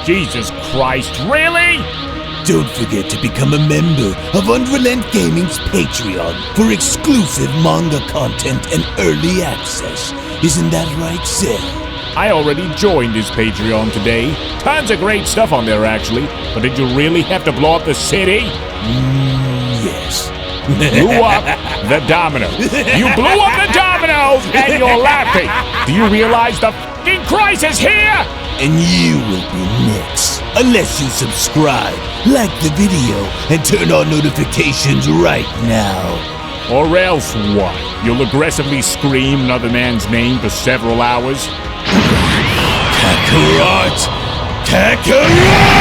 Jesus Christ, really? Don't forget to become a member of UnrealEntGaming's Patreon for exclusive manga content and early access. Isn't that right, Seth? I already joined his Patreon today. Tons of great stuff on there, actually. But did you really have to blow up the city? Yes. Blew up the domino. You blew up the dominoes and you're laughing. Do you realize the f***ing crisis here? And you will be next. Unless you subscribe, like the video, and turn on notifications right now. Or else what? You'll aggressively scream another man's name for several hours? Kakarot! Kakarot!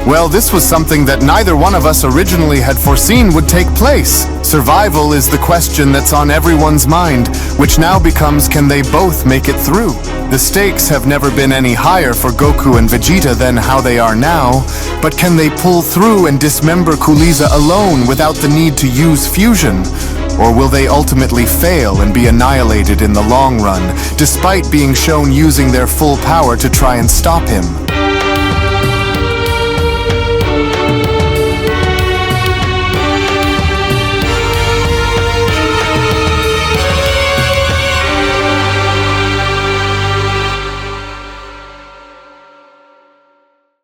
Well, this was something that neither one of us originally had foreseen would take place. Survival is the question that's on everyone's mind, which now becomes, can they both make it through? The stakes have never been any higher for Goku and Vegeta than how they are now, but can they pull through and dismember Cooliza alone without the need to use fusion? Or will they ultimately fail and be annihilated in the long run, despite being shown using their full power to try and stop him?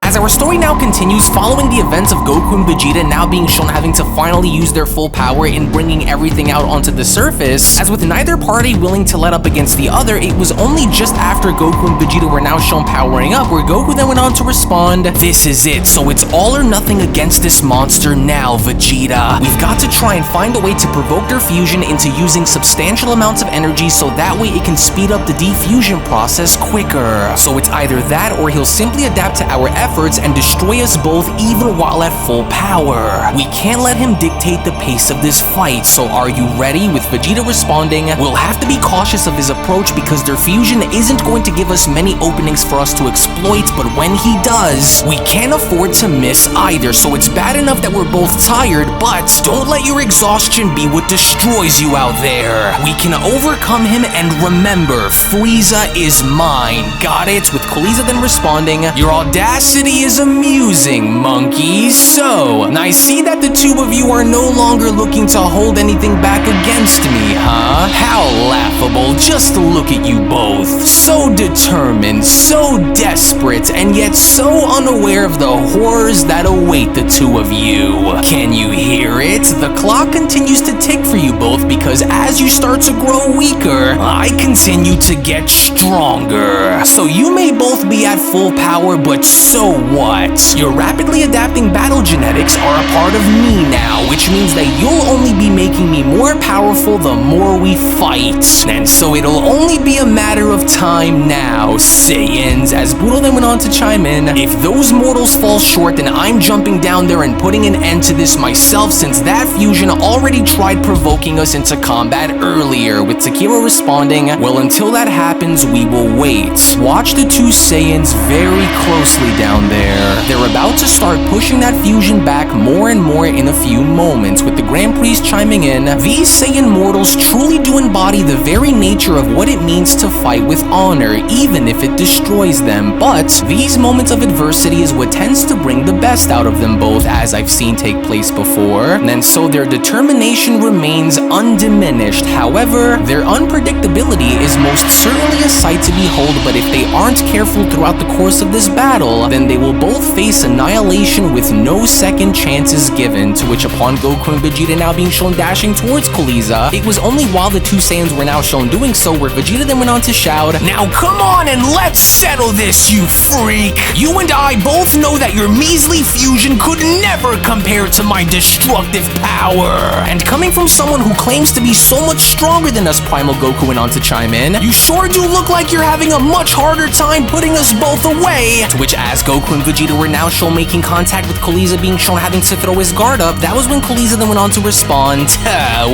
As our story now continues, following the events of Goku and Vegeta now being shown having to finally use their full power in bringing everything out onto the surface, as with neither party willing to let up against the other, it was only just after Goku and Vegeta were now shown powering up where Goku then went on to respond, "This is it, so it's all or nothing against this monster now, Vegeta. We've got to try and find a way to provoke their fusion into using substantial amounts of energy so that way it can speed up the defusion process quicker. So it's either that or he'll simply adapt to our efforts and destroy us both even while at full power. We can't let him dictate the pace of this fight, so are you ready?" With Vegeta responding, "We'll have to be cautious of his approach because their fusion isn't going to give us many openings for us to exploit, but when he does, we can't afford to miss either, so it's bad enough that we're both tired, but don't let your exhaustion be what destroys you out there. We can overcome him, and remember, Frieza is mine. Got it?" With Cooliza then responding, "Your audacity is amusing, monkeys. So, I see that the two of you are no longer looking to hold anything back against me, huh? How laughable. Just look at you both. So determined, so desperate, and yet so unaware of the horrors that await the two of you. Can you hear it? The clock continues to tick for you both because as you start to grow weaker, I continue to get stronger. So you may both be at full power, but so what? Your rapidly adapting battle genetics are a part of me now, which means that you'll only be making me more powerful the more we fight. And so it'll only be a matter of time now, Saiyans." As Budo then went on to chime in, "If those mortals fall short, then I'm jumping down there and putting an end to this myself since that fusion already tried provoking us into combat earlier." With Tekira responding, "Well, until that happens, we will wait." Watch the two Saiyans very closely down there. They're about to start pushing that fusion back more and more in a few moments. With the Grand Priest chiming in, "These Saiyan mortals truly do embody the very nature of what it means to fight with honor, even if it destroys them. But these moments of adversity is what tends to bring the best out of them both, as I've seen take place before. And so their determination remains undiminished. However, their unpredictability is most certainly a sight to behold, but if they aren't careful throughout the course of this battle, then they will both face annihilation with no second chances given." To which upon Goku and Vegeta now being shown dashing towards Cooliza, it was only while the two Saiyans were now shown doing so where Vegeta then went on to shout, "Now come on and let's settle this, you freak! You and I both know that your measly fusion could never compare to my destructive power." And coming from someone who claims to be so much stronger than us, Primal Goku went on to chime in, "You sure do look like you're having a much harder time putting us both away." To which as Goku and Vegeta were now shown making contact with Cooliza being shown having to throw his guard startup, that was when Cooliza then went on to respond,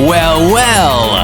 well,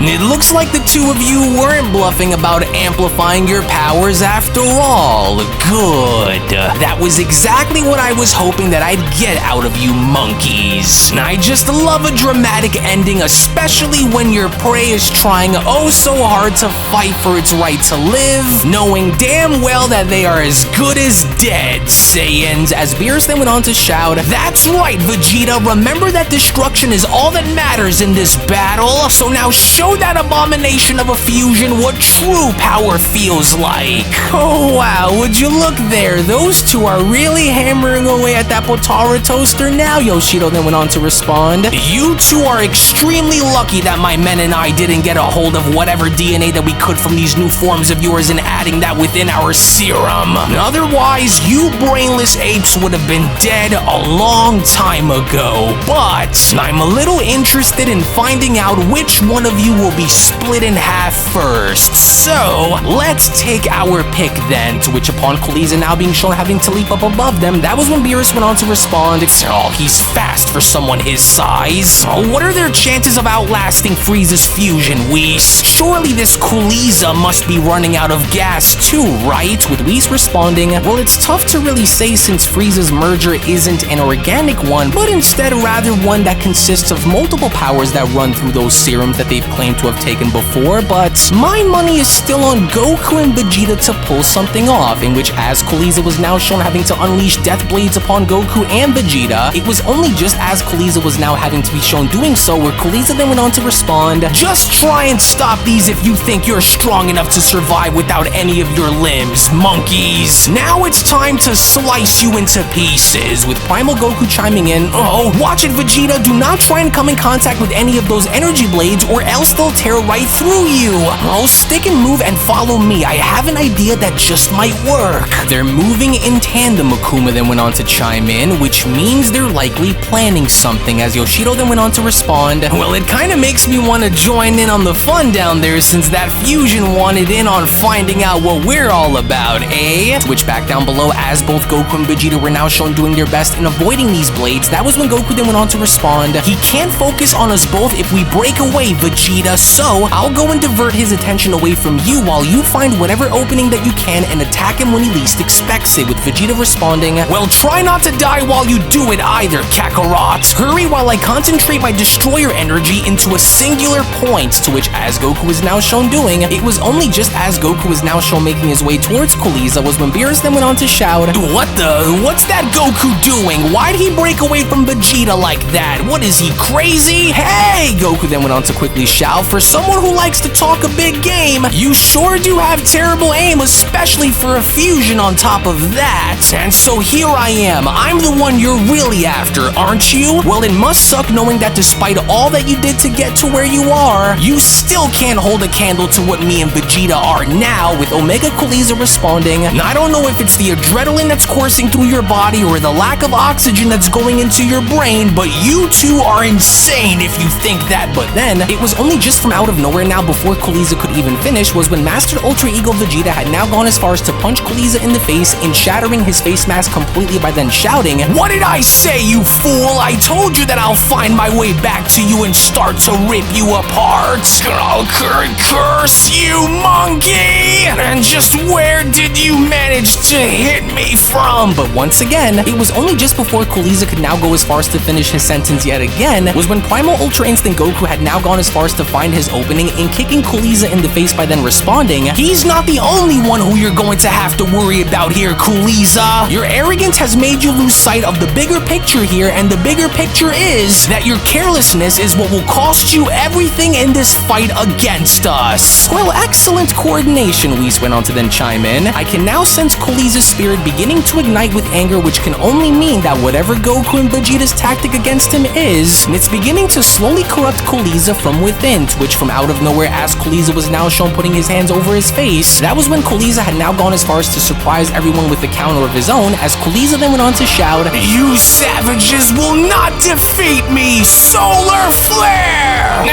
it looks like the two of you weren't bluffing about amplifying your powers after all. Good. That was exactly what I was hoping that I'd get out of you monkeys. I just love a dramatic ending, especially when your prey is trying oh so hard to fight for its right to live, knowing damn well that they are as good as dead, Saiyans, as Beerus then went on to shout, that's right, Vegeta, remember that destruction is all that matters in this battle, so now show that abomination of a fusion what true power feels like. Oh wow, would you look there, those two are really hammering away at that Potara toaster now, Yoshido then went on to respond. You two are extremely lucky that my men and I didn't get a hold of whatever DNA that we could from these new forms of yours and adding that within our serum. Otherwise, you brainless apes would have been dead a long time ago. But I'm a little interested in finding out which one of you will be split in half first. So, let's take our pick then, to which upon Cooliza now being shown having to leap up above them, that was when Beerus went on to respond, oh, he's fast for someone his size. Oh, what are their chances of outlasting Frieza's fusion, Whis? Surely this Cooliza must be running out of gas too, right? With Whis responding, well, it's tough to really say since Frieza's merger isn't an organic one, but instead rather one that consists of multiple powers that run through those serums that they've claimed to have taken before, but my money is still on Goku and Vegeta to pull something off, in which as Cooliza was now shown having to unleash death blades upon Goku and Vegeta, it was only just as Cooliza was now having to be shown doing so where Cooliza then went on to respond, just try and stop these if you think you're strong enough to survive without any of your limbs, monkeys. Now it's time to slice you into pieces, with Primal Goku chiming in, oh, watch it Vegeta, do not try and come in contact with any of those energy blades or else they'll tear right through you. Oh, stick and move and follow me, I have an idea that just might work. They're moving in tandem, Akuma then went on to chime in, which means they're likely planning something, as Yoshido then went on to respond, well, it kinda makes me want to join in on the fun down there since that fusion wanted in on finding out what we're all about, eh? To which back down below, as both Goku and Vegeta were now shown doing their best in avoiding these blades, that was when Goku then went on to respond, he can't focus on us both if we break away, Vegeta, so I'll go and divert his attention away from you while you find whatever opening that you can and attack him when he least expects it, with Vegeta responding, well, try not to die while you do it either, Kakarot. Hurry while I concentrate my destroyer energy into a singular point, to which as Goku is now shown doing, it was only just as Goku is now shown making his way towards Cooliza was when Beerus then went on to shout, what's that Goku doing? Why'd he break away from Vegeta like that? What is he, crazy? Hey! Goku then went on to quickly shout, for someone who likes to talk a big game, you sure do have terrible aim, especially for a fusion on top of that. And so here I am, I'm the one you're really after, aren't you? Well, it must suck knowing that despite all that you did to get to where you are, you still can't hold a candle to what me and Vegeta are now, with Omega Cooliza responding, I don't know if it's the adrenaline that's coursing through your body or the lack of oxygen that's going into your brain, but you two are insane if you think that. But then, it was only just from out of nowhere now before Cooliza could even finish was when Master Ultra Ego Vegeta had now gone as far as to punch Cooliza in the face in shattering his face mask completely by then shouting, what did I say, you fool? I told you that I'll find my way back to you and start to rip you apart. I'll curse you, monkey! And just where did you manage to hit me from? But once again, it was only just before Cooliza could now go as far as to finish his sentence yet again, was when Primal Ultra Instinct Goku had now gone as far as to find his opening in kicking Cooliza in the face by then responding, he's not the only one who you're going to have to worry about here, Cooliza. Your arrogance has made you lose sight of the bigger picture here, and the bigger picture is that your carelessness is what will cost you everything in this fight against us. Well, excellent coordination, Whis went on to then chime in. I can now sense Cooliza's spirit beginning to ignite with anger, which can only mean that whatever Goku and Vegeta's tactic against him is, it's beginning to slowly corrupt Cooliza from within, to which from out of nowhere as Cooliza was now shown putting his hands over his face, that was when Cooliza had now gone as far as to surprise everyone with a counter of his own, as Cooliza then went on to shout, you savages will not defeat me! Solar Flare!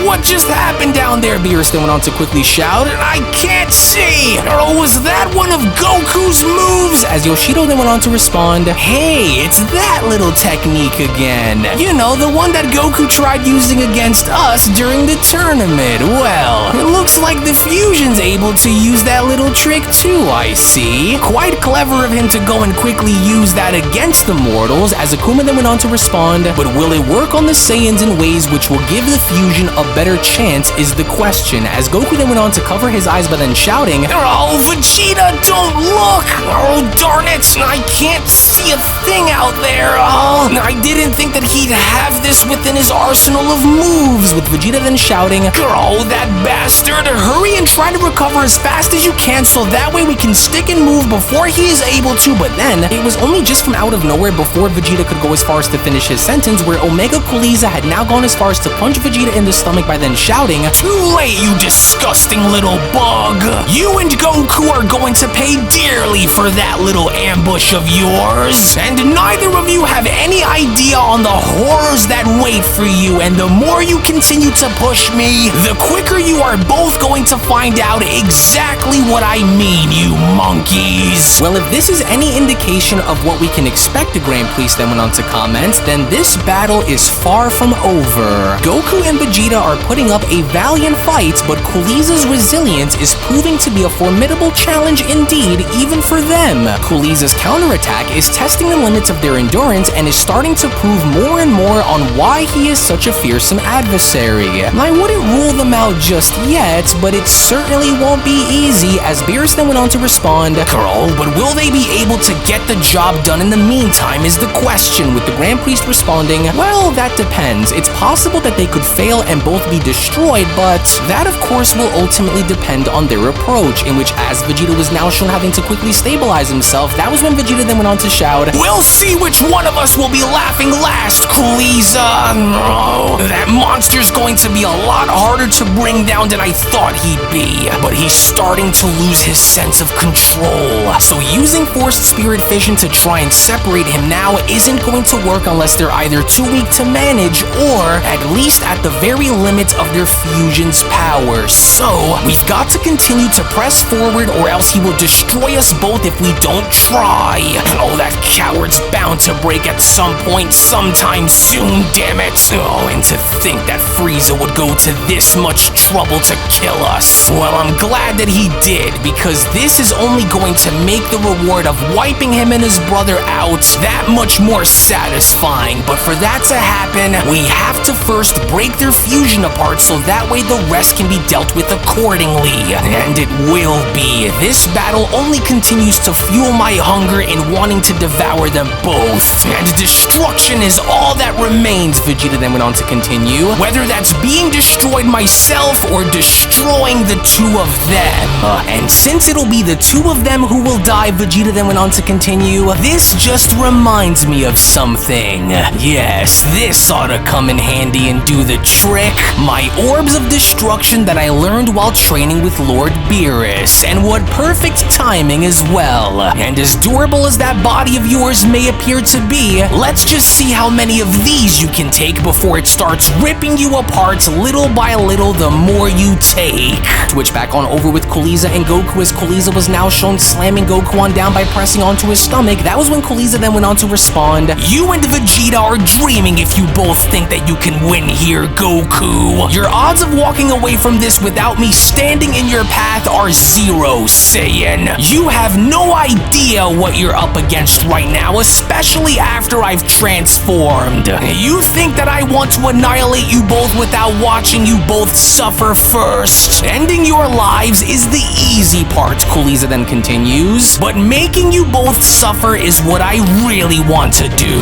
What just happened down there? Beerus then went on to quickly shout, I can't see! Or was that one of Goku's moves? As Yoshido then went on to respond, hey, it's that little technique again. You know, the one that Goku tried using against us during the tournament. Well, it looks like the fusion's able to use that little trick too, I see. Quite clever of him to go and quickly use that against the mortals, as Akuma then went on to respond, but will it work on the Saiyans in ways which will give the fusion a better chance is the question, as Goku then went on to cover his eyes by then shouting, "Oh, Vegeta, don't look! Oh, darn it! I can't see a thing out there! Oh, I didn't think that he'd have this within his arsenal of moves," with Vegeta then shouting, "Oh, that bastard! Hurry and try to recover as fast as you can so that way we can stick and move before he is able to." But then, it was only just from out of nowhere before Vegeta could go as far as to finish his sentence where Omega Cooliza had now gone as far as to punch Vegeta in the stomach by then shouting, "Too late, you disgusting little bug! You and Goku are going to pay dearly for that little ambush of yours, and neither of you have any idea on the horrors that wait for you, and the more you continue to push me, the quicker you are both going to find out exactly what I mean, you monkeys." Well, if this is any indication of what we can expect, the Grand Priest then went on to comment, then this battle is far from over. Goku and Vegeta are putting up a valiant fight, but Cooliza's resilience is proving to be a formidable challenge indeed, even for them. Cooliza's counterattack is testing the limits of their endurance and is starting to prove more and more on why he is such a fearsome adversary. I wouldn't rule them out just yet, but it certainly won't be easy, as Beerus then went on to respond, "Girl, but will they be able to get the job done in the meantime is the question," with the Grand Priest responding, "Well, that depends. It's possible that they could fail and both be destroyed, but that of course will ultimately depend on their approach," in which as Vegeta was now shown having to quickly stabilize himself, that was when Vegeta then went on to shout, "We'll see which one of us will be laughing last, Cooliza. Oh, that monster's going to be a lot harder to bring down than I thought he'd be, but he's starting to lose his sense of control. So using forced spirit fission to try and separate him now isn't going to work unless they're either too weak to manage or at least at the very limit of their fusion's power. So we've got to continue to press forward or else he will destroy us both if we don't try. Oh, that coward's bound to break at some point sometime soon, damn it. Oh, and to think that Frieza would go to this much trouble to kill us. Well, I'm glad that he did, because this is only going to make the reward of wiping him and his brother out that much more satisfying. But for that to happen, we have to first break their fusion apart so that way the rest can be dealt with accordingly. And it will be. This battle only continues to fuel my hunger in wanting to devour them both. And destruction is all that remains, Vegeta then went on to continue. Whether that's being destroyed myself or destroying the two of them. And since it'll be the two of them who will die, Vegeta then went on to continue, this just reminds me of something. Yes, this ought to come in handy and do the trick. My orbs of destruction that I learned while training with Lord Beerus. And what perfect timing as well. And as durable as that body of yours may appear to be, let's just see how many of these you can take before it starts ripping you apart little by little the more you take. Switch back on over with Cooliza and Goku, as Cooliza was now shown slamming Goku on down by pressing onto his stomach. That was when Cooliza then went on to respond, "You and Vegeta are dreaming if you both think that you can win here, Goku. Your odds of walking away from this without me standing in your path are 0, Saiyan. You have no idea what you're up against right now, especially after I've transformed. You think that I want to annihilate you both without watching you both suffer first. Ending your lives is the easy part," Cooliza then continues, "but making you both suffer is what I really want to do.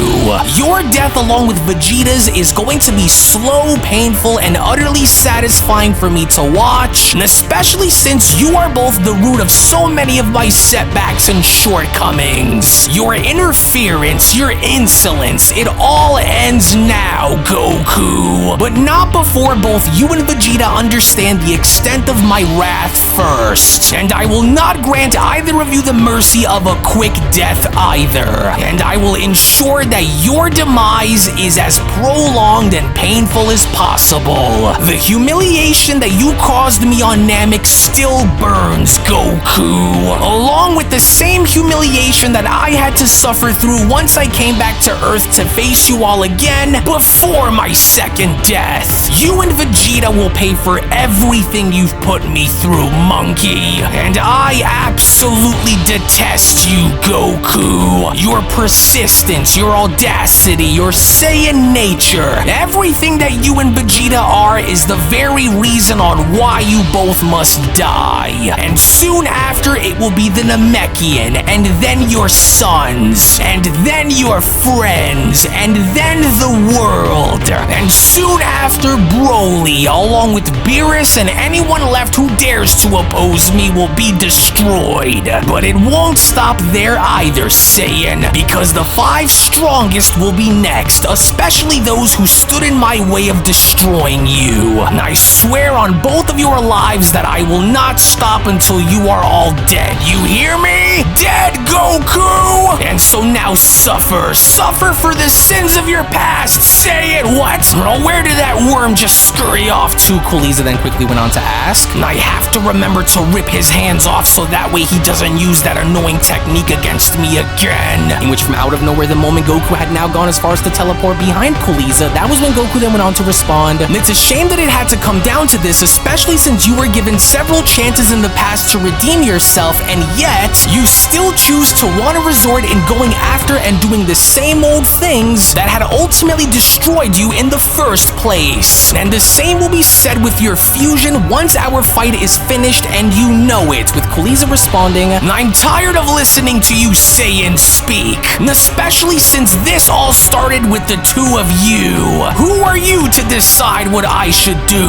Your death along with Vegeta's is going to be slow, painful, and utterly satisfying for me to watch, and especially since you are both the root of so many of my setbacks and shortcomings. Your interference, your insolence, it all ends now, Goku. But not before both you and Vegeta understand the extent of my wrath first. And I will not grant either of you the mercy of a quick death either. And I will ensure that your demise is as prolonged and painful as possible. The humiliation that you caused me on Namek still burns, Goku, along with the same humiliation that I had had to suffer through once I came back to Earth to face you all again before my second death. You and Vegeta will pay for everything you've put me through, monkey. And I absolutely detest you, Goku. Your persistence, your audacity, your Saiyan nature, everything that you and Vegeta are is the very reason on why you both must die. And soon after, it will be the Namekian, and then your sons, and then your friends, and then the world. And soon after, Broly, along with Beerus and anyone left who dares to oppose me, will be destroyed. But it won't stop there either, Saiyan, because the 5 strongest will be next, especially those who stood in my way of destroying you. And I swear on both of your lives that I will not stop until you are all dead. You hear me? Dead, Goku! And so now suffer. Suffer for the sins of your past. Say it, what? Oh, where did that worm just scurry off to? Cooliza then quickly went on to ask. I have to remember to rip his hands off so that way he doesn't use that annoying technique against me again. In which from out of nowhere, the moment Goku had now gone as far as to teleport behind Cooliza, that was when Goku then went on to respond. And it's a shame that it had to come down to this, especially since you were given several chances in the past to redeem yourself, and yet you still choose to want to resort in going after and doing the same old things that had ultimately destroyed you in the first place. And the same will be said with your fusion once our fight is finished, and you know it, with Cooliza responding, I'm tired of listening to you Saiyans speak, especially since this all started with the 2 of you. Who are you to decide what I should do?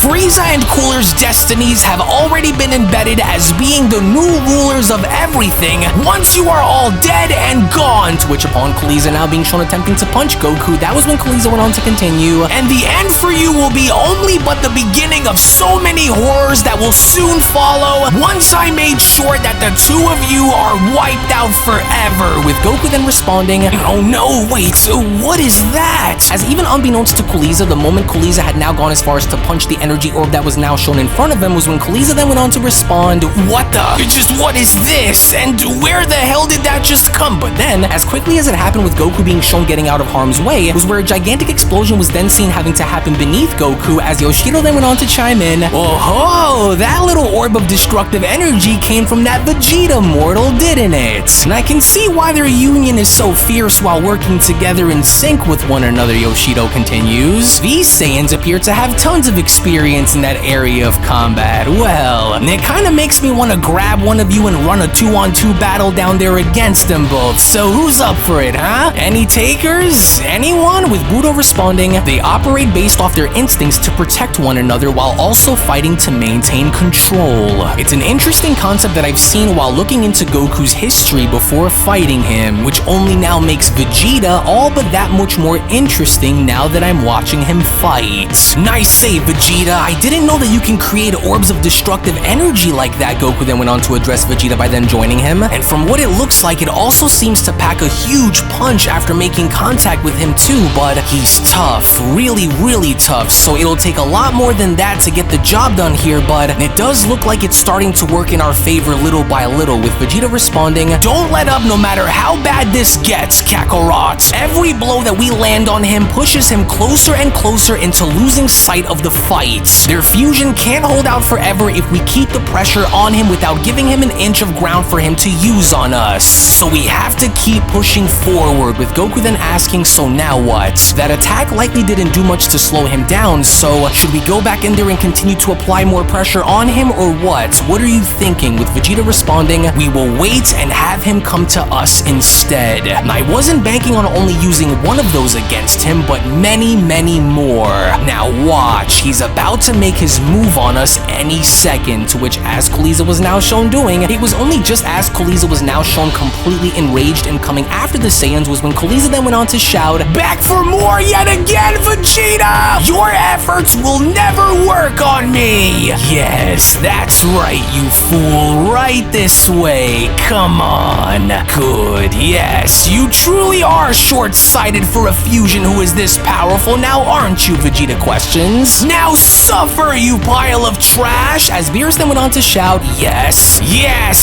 Frieza and Cooler's destinies have already been embedded as being the new rulers of everything once you are all dead and gone, to which upon Cooliza now being shown attempting to punch Goku, that was when Cooliza went on to continue, and the end for you will be only but the beginning of so many horrors that will soon follow once I made sure that the 2 of you are wiped out forever, with Goku then responding, oh no, wait, what is that? As even unbeknownst to Cooliza, the moment Cooliza had now gone as far as to punch the energy orb that was now shown in front of him was when Cooliza then went on to respond, what is this? And where the hell did that just come? But then, as quickly as it happened with Goku being shown getting out of harm's way, was where a gigantic explosion was then seen having to happen beneath Goku, as Yoshiro then went on to chime in, oh, that little orb of destructive energy came from that Vegeta mortal, didn't it? And I can see why their union is so fierce while working together in sync with one another, Yoshiro continues. These Saiyans appear to have tons of experience in that area of combat. Well, it kinda makes me want to grab one of you and run a 2-on-2 battle down there against them both. So who's up for it, huh? Any takers? Anyone? With Budo responding, they operate based off their instincts to protect one another while also fighting to maintain control. It's an interesting concept that I've seen while looking into Goku's history before fighting him, which only now makes Vegeta all but that much more interesting now that I'm watching him fight. Nice save, Vegeta. I didn't know that you can create orbs of destructive energy like that, Goku then went on to address Vegeta by then joining him. And from what it looks like, it also seems to pack a huge punch after making contact with him too, but he's tough. Really, really tough, so it'll take a lot more than that to get the job done here, but it does look like it's starting to work in our favor little by little, with Vegeta responding, don't let up no matter how bad this gets, Kakarot. Every blow that we land on him pushes him closer and closer into losing sight of the fight. Their fusion can't hold out forever if we keep the pressure on him without giving him an inch of ground for him to use on us. So we have to keep pushing forward, with Goku then asking, so now what? That attack likely didn't do much to slow him down, so should we go back in there and continue to apply more pressure on him, or what? What are you thinking? With Vegeta responding, we will wait and have him come to us instead. And I wasn't banking on only using one of those against him, but many, many more. Now watch, he's about to make his move on us any second, to which as Cooliza was now shown doing, it was only just as Cooliza was now shown completely enraged and coming after the Saiyans was when Cooliza then went on to shout, back for more yet again, Vegeta! Your efforts will never work on me! Yes, that's right, you fool, right this way, come on. Good, yes, you truly are short-sighted for a fusion who is this powerful now, aren't you, Vegeta questions. Now suffer, you pile of trash, as Beerus then went on to shout, yes,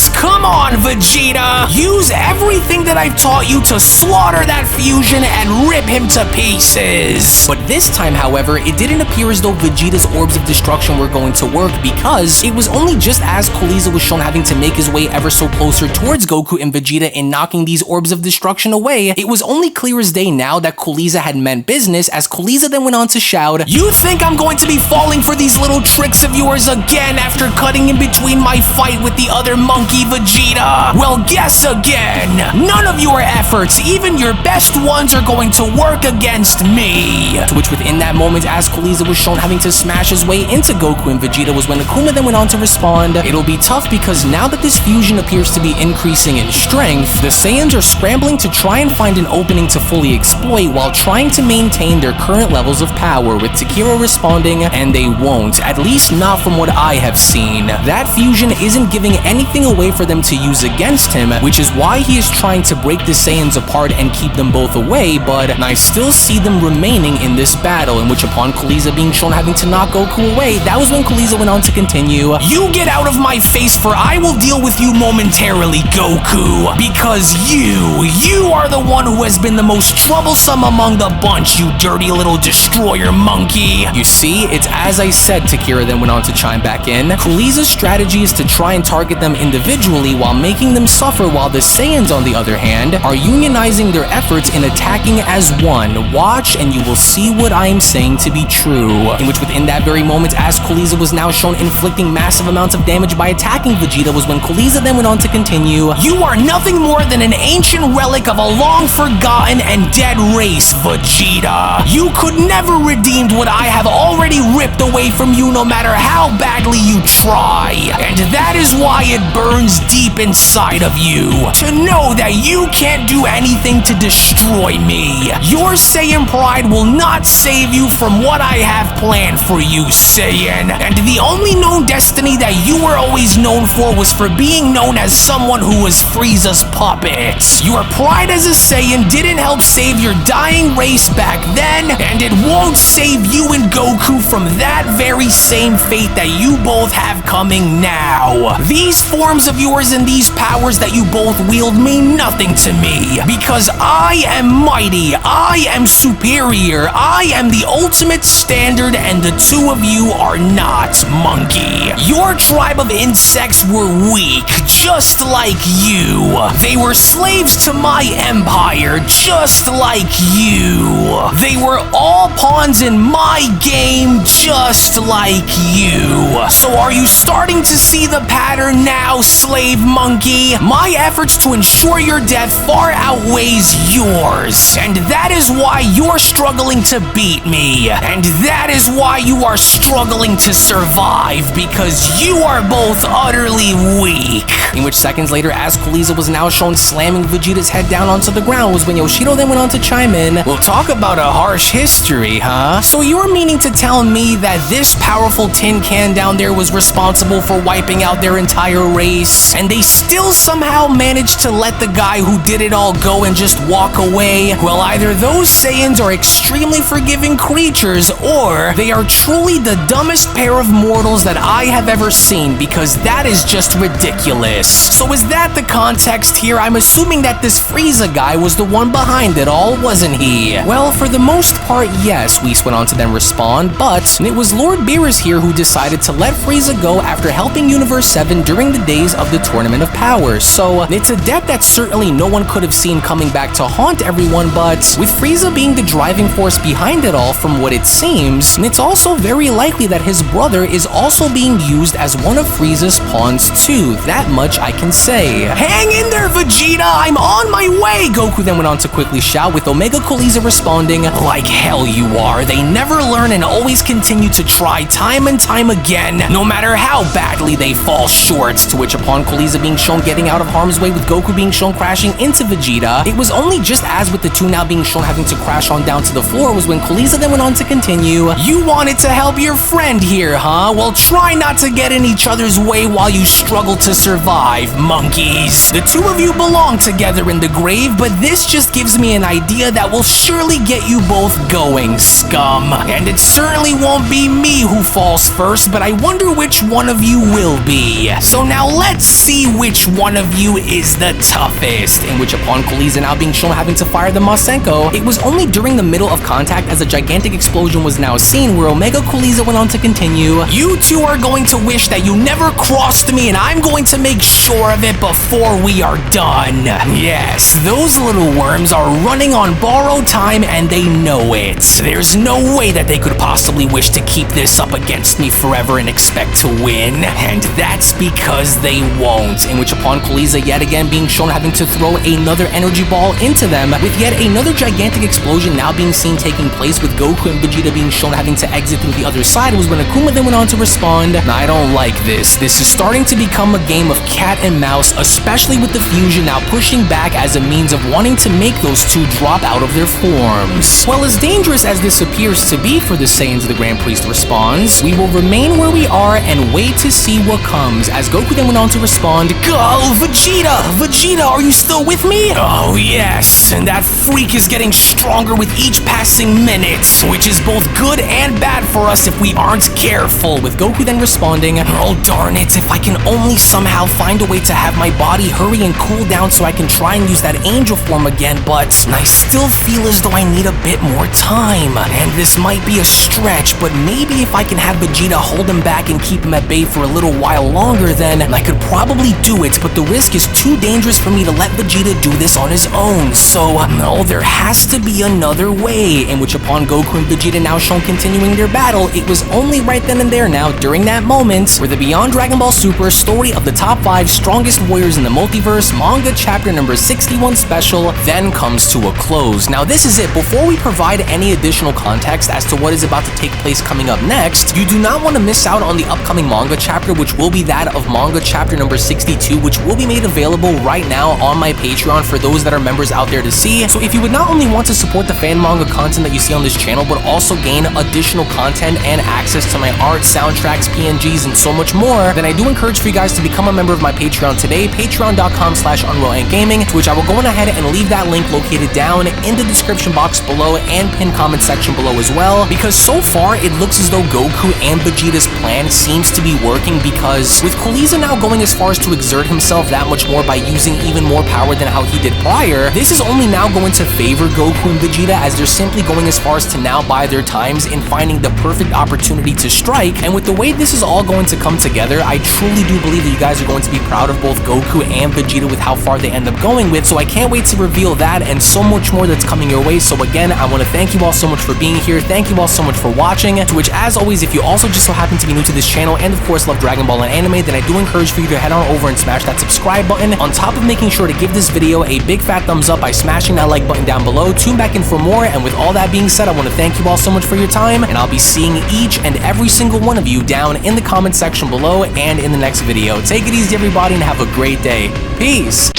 come on, Vegeta! Use everything everything that I've taught you to slaughter that fusion and rip him to pieces. But this time, however, it didn't appear as though Vegeta's orbs of destruction were going to work, because it was only just as Cooliza was shown having to make his way ever so closer towards Goku and Vegeta in knocking these orbs of destruction away, it was only clear as day now that Cooliza had meant business, as Cooliza then went on to shout, "You think I'm going to be falling for these little tricks of yours again after cutting in between my fight with the other monkey Vegeta? Well, guess again. None of your efforts, even your best ones, are going to work against me." To which within that moment, as Cooliza was shown having to smash his way into Goku and Vegeta, was when Akuma then went on to respond, "It'll be tough because now that this fusion appears to be increasing in strength, the Saiyans are scrambling to try and find an opening to fully exploit while trying to maintain their current levels of power," with Tekira responding, "And they won't, at least not from what I have seen. That fusion isn't giving anything away for them to use against him, which is why he is trying to break the Saiyans apart and keep them both away, but I still see them remaining in this battle," in which upon Cooliza being shown having to knock Goku away, that was when Cooliza went on to continue, "You get out of my face, for I will deal with you momentarily, Goku, because you are the one who has been the most troublesome among the bunch, you dirty little destroyer monkey." You see, it's as I said, Tekira then went on to chime back in. Cooliza's strategy is to try and target them individually while making them suffer, while the Saiyans, on the other hand, are unionizing their efforts in attacking as one. Watch and you will see what I am saying to be true. In which within that very moment, as Cooliza was now shown inflicting massive amounts of damage by attacking Vegeta, was when Cooliza then went on to continue, "You are nothing more than an ancient relic of a long forgotten and dead race, Vegeta. You could never redeem what I have already ripped away from you, no matter how badly you try. And that is why it burns deep inside of you to know that you can't do anything to destroy me. Your Saiyan pride will not save you from what I have planned for you, Saiyan. And the only known destiny that you were always known for was for being known as someone who was Frieza's puppet. Your pride as a Saiyan didn't help save your dying race back then, and it won't save you and Goku from that very same fate that you both have coming now. These forms of yours and these powers that you both wield mean nothing to me, because I am mighty, I am superior, I am the ultimate standard, and the two of you are not, monkey. Your tribe of insects were weak, just like you. They were slaves to my empire, just like you. They were all pawns in my game, just like you. So are you starting to see the pattern now, slave monkey? My efforts to ensure your death far outweighs yours, and that is why you're struggling to beat me, and that is why you are struggling to survive, because you are both utterly weak. In which seconds later, as Cooliza was now shown slamming Vegeta's head down onto the ground, was when Yoshido then went on to chime in, "We'll talk about a harsh history, huh? So you're meaning to tell me that this powerful tin can down there was responsible for wiping out their entire race, and they still somehow managed to let the guy who did it all go and just walk away? Well, either those Saiyans are extremely forgiving creatures, or they are truly the dumbest pair of mortals that I have ever seen, because that is just ridiculous." So is that the context here? I'm assuming that this Frieza guy was the one behind it all, wasn't he? Well, for the most part, yes, Whis went on to then respond, but it was Lord Beerus here who decided to let Frieza go after helping Universe 7 during the days of the Tournament of Powers. So it's a death that certainly no one could have seen coming back to haunt everyone, but with Frieza being the driving force behind it all from what it seems, it's also very likely that his brother is also being used as one of Frieza's pawns too. That much I can say. "Hang in there, Vegeta! I'm on my way!" Goku then went on to quickly shout, with Omega Cooliza responding, "Like hell you are. They never learn and always continue to try time and time again, no matter how badly they fall short." To which upon Cooliza being shown getting out of harm's way with Goku being shown crashing into Vegeta, it was only just as with the two now being shown having to crash on down to the floor was when Cooliza then went on to continue, "You wanted to help your friend here, huh? Well, try not to get in each other's way while you struggle to survive, monkeys. The two of you belong together in the grave, but this just gives me an idea that will surely get you both going, scum. And it certainly won't be me who falls first, but I wonder which one of you will be. So now let's see which one of you is the tough toughest, in which upon Cooliza now being shown having to fire the Masenko, it was only during the middle of contact as a gigantic explosion was now seen where Omega Cooliza went on to continue. You two are going to wish that you never crossed me, and I'm going to make sure of it before we are done. Yes, those little worms are running on borrowed time and they know it. There's no way that they could possibly wish to keep this up against me forever and expect to win. And that's because they won't. In which upon Cooliza yet again being shown having to throw another energy ball into them, with yet another gigantic explosion now being seen taking place, with Goku and Vegeta being shown having to exit through the other side, was when Akuma then went on to respond. Now, I don't like this. This is starting to become a game of cat and mouse, especially with the fusion now pushing back as a means of wanting to make those two drop out of their forms. Well, as dangerous as this appears to be for the Saiyans, the Grand Priest responds, we will remain where we are and wait to see what comes, as Goku then went on to respond, "Oh, Vegeta! Vegeta, are you still with me? Oh yes, and that freak is getting stronger with each passing minute, which is both good and bad for us if we aren't careful," with Goku then responding, "Oh darn it, if I can only somehow find a way to have my body hurry and cool down so I can try and use that angel form again, but I still feel as though I need a bit more time, and this might be a stretch, but maybe if I can have Vegeta hold him back and keep him at bay for a little while longer, then I could probably do it, but the risk is too dangerous for me to let Vegeta do this on his own, so no, there has to be another way," in which upon Goku and Vegeta now shown continuing their battle, it was only right then and there now, during that moment, where the Beyond Dragon Ball Super story of the top 5 strongest warriors in the multiverse manga chapter number 61 special then comes to a close. Now this is it. Before we provide any additional context as to what is about to take place coming up next, you do not want to miss out on the upcoming manga chapter, which will be that of manga chapter number 62, which will be made available right now on my Patreon for those that are members out there to see. So if you would not only want to support the fan manga content that you see on this channel, but also gain additional content and access to my art, soundtracks, PNGs, and so much more, then I do encourage for you guys to become a member of my Patreon today, patreon.com/UnrealEntGaming, to which I will go on ahead and leave that link located down in the description box below and pinned comment section below as well, because so far it looks as though Goku and Vegeta's plan seems to be working, because with Cooliza now going as far as to exert himself that much more by using even more power than how he did prior, this is only now going to favor Goku and Vegeta, as they're simply going as far as to now buy their times in finding the perfect opportunity to strike. And with the way this is all going to come together, I truly do believe that you guys are going to be proud of both Goku and Vegeta with how far they end up going with, so I can't wait to reveal that and so much more that's coming your way. So again, I want to thank you all so much for being here, thank you all so much for watching, to which as always, if you also just so happen to be new to this channel and of course love Dragon Ball and anime, then I do encourage for you to head on over and smash that subscribe button, on top of making sure to give this video a big fat thumbs up by smashing that like button down below. Tune back in for more, and with all that being said, I want to thank you all so much for your time, and I'll be seeing each and every single one of you down in the comment section below and in the next video. Take it easy everybody and have a great day. Peace!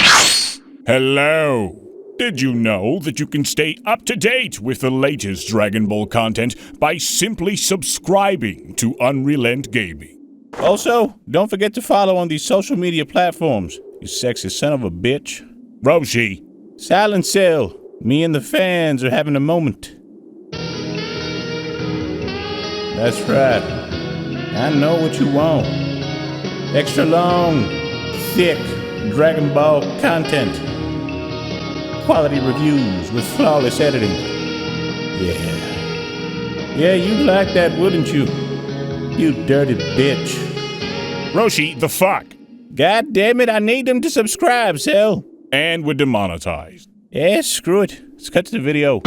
Hello! Did you know that you can stay up to date with the latest Dragon Ball content by simply subscribing to UnrealEntGaming? Also, don't forget to follow on these social media platforms, you sexy son of a bitch. Roshi! Silent Cell, me and the fans are having a moment. That's right. I know what you want. Extra long, thick Dragon Ball content. Quality reviews with flawless editing. Yeah, you'd like that, wouldn't you? You dirty bitch. Roshi, the fuck? God damn it, I need them to subscribe, Cell. And we're demonetized. Yeah, screw it. Let's cut to the video.